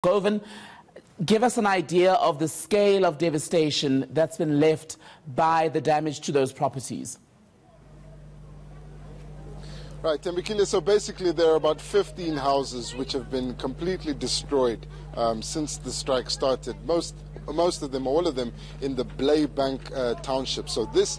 Govan, give us an idea of the scale of devastation that's been left by the damage to those properties. Right, Tembekile, so basically there are about 15 houses which have been completely destroyed since the strike started. Most of them, all of them, in the Blaybank township. So this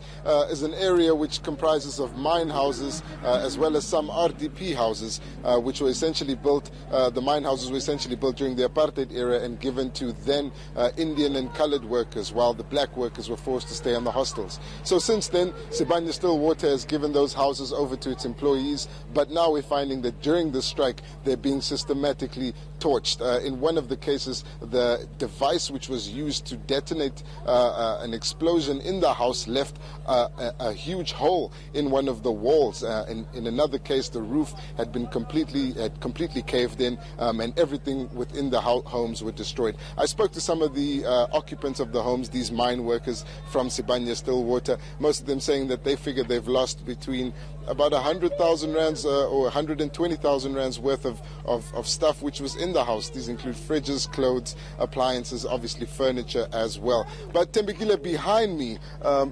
is an area which comprises of mine houses as well as some RDP houses, which were essentially built, the mine houses were essentially built during the apartheid era and given to then Indian and coloured workers, while the black workers were forced to stay on the hostels. So since then, Sibanye Stillwater has given those houses over to its employees, but now we're finding that during the strike, they're being systematically torched. In one of the cases, the device which was used to detonate an explosion in the house left a huge hole in one of the walls. In another case, the roof had been completely caved in, and everything within the homes were destroyed. I spoke to some of the occupants of the homes, these mine workers from Sibanye Stillwater, most of them saying that they figure they've lost between about 100,000 rands or 120,000 rands worth of stuff which was in the house. These include fridges, clothes, appliances, obviously furniture as well. But Tembekile, behind me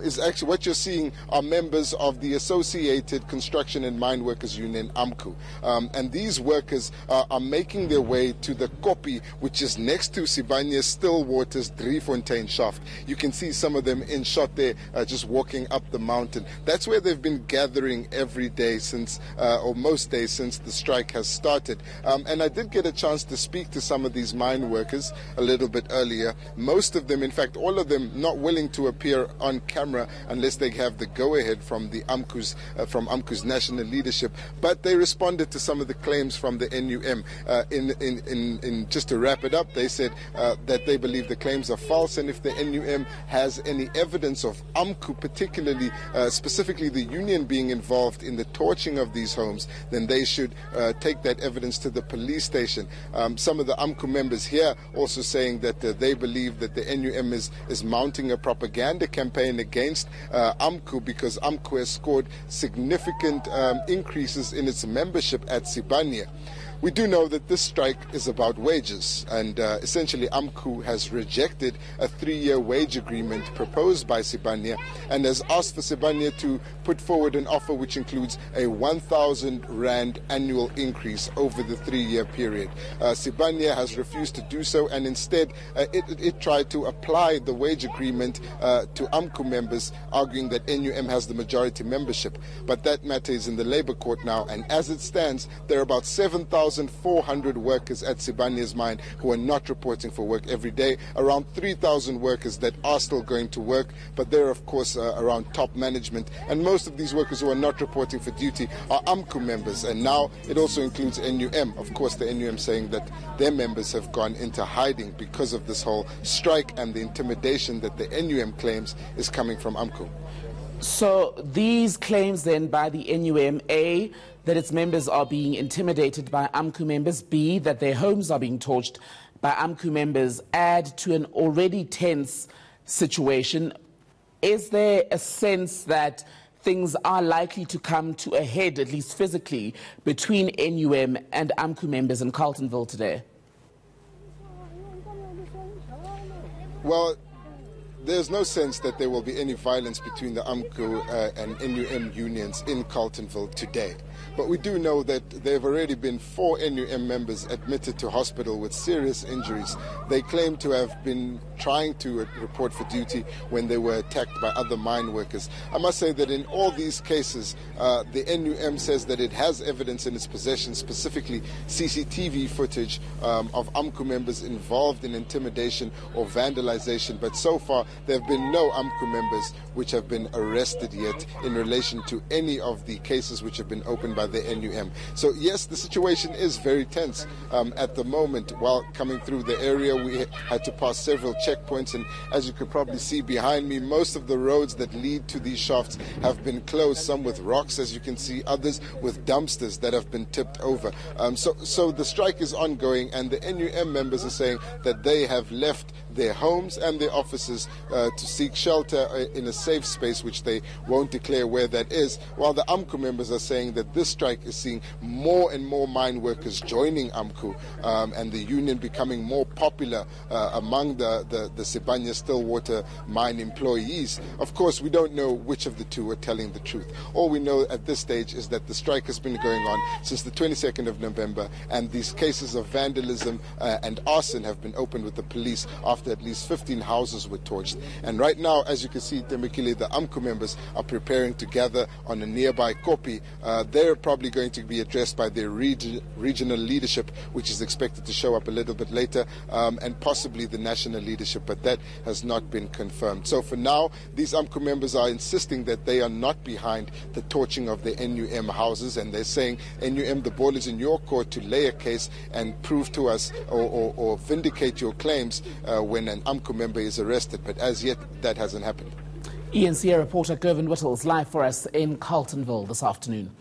is actually what you're seeing are members of the Associated Construction and Mine Workers Union, AMCU. And these workers are making their way to the Kopi, which is next to Sibanye Stillwater's Driefontein shaft. You can see some of them in shot there just walking up the mountain. That's where they've been gathering every day since, or most days since the strike has started. And I did get a chance to speak to some of these mine workers a little bit earlier. Most of them, in fact, all of them, not willing to appear on camera unless they have the go-ahead from the AMCU's national leadership. But they responded to some of the claims from the NUM. Just to wrap it up, they said that they believe the claims are false, and if the NUM has any evidence of AMCU, particularly, specifically the union being involved in the torching of these homes, then they should take that evidence to the police station. Some of the AMCU members here also saying that they believe that the NUM is mounting a propaganda campaign against AMCU because AMCU has scored significant increases in its membership at Sibanye. We do know that this strike is about wages, and essentially AMCU has rejected a 3-year wage agreement proposed by Sibanye and has asked for Sibanye to put forward an offer which includes a 1,000 rand annual increase over the 3-year period. Sibanye has refused to do so, and instead it tried to apply the wage agreement to AMCU members, arguing that NUM has the majority membership. But that matter is in the Labour Court now, and as it stands, there are about 7,400 workers at Sibanye's mine who are not reporting for work every day, around 3,000 workers that are still going to work, but they're of course around top management, and most of these workers who are not reporting for duty are AMCU members, and now it also includes NUM. Of course, the NUM saying that their members have gone into hiding because of this whole strike and the intimidation that the NUM claims is coming from AMCU. So these claims then by the NUM, A, that its members are being intimidated by AMCU members, B, that their homes are being torched by AMCU members, add to an already tense situation. Is there a sense that things are likely to come to a head, at least physically, between NUM and AMCU members in Carletonville today? Well, there's no sense that there will be any violence between the AMCU and NUM unions in Carletonville today. But we do know that there have already been 4 NUM members admitted to hospital with serious injuries. They claim to have been trying to report for duty when they were attacked by other mine workers. I must say that in all these cases, the NUM says that it has evidence in its possession, specifically CCTV footage of AMCU members involved in intimidation or vandalization. But so far, there have been no AMCU members which have been arrested yet in relation to any of the cases which have been opened by the NUM. So yes, the situation is very tense at the moment. While coming through the area, we had to pass several checkpoints, and as you could probably see behind me, most of the roads that lead to these shafts have been closed, some with rocks, as you can see, others with dumpsters that have been tipped over. So the strike is ongoing, and the NUM members are saying that they have left their homes and their offices to seek shelter in a safe space, which they won't declare where that is, while the AMCU members are saying that this strike is seeing more and more mine workers joining AMCU and the union becoming more popular among the Sibanye Stillwater mine employees. Of course, we don't know which of the two are telling the truth. All we know at this stage is that the strike has been going on since the 22nd of November, and these cases of vandalism and arson have been opened with the police after at least 15 houses were torched. And right now, as you can see, Temekile, the AMCU members are preparing to gather on a nearby kopi. They're probably going to be addressed by their regional leadership, which is expected to show up a little bit later, and possibly the national leadership, but that has not been confirmed. So for now, these AMCU members are insisting that they are not behind the torching of the NUM houses, and they're saying, NUM, the ball is in your court to lay a case and prove to us or vindicate your claims when an AMCU member is arrested. But as yet, that hasn't happened. ENCA reporter Gervin Whittles live for us in Carletonville this afternoon.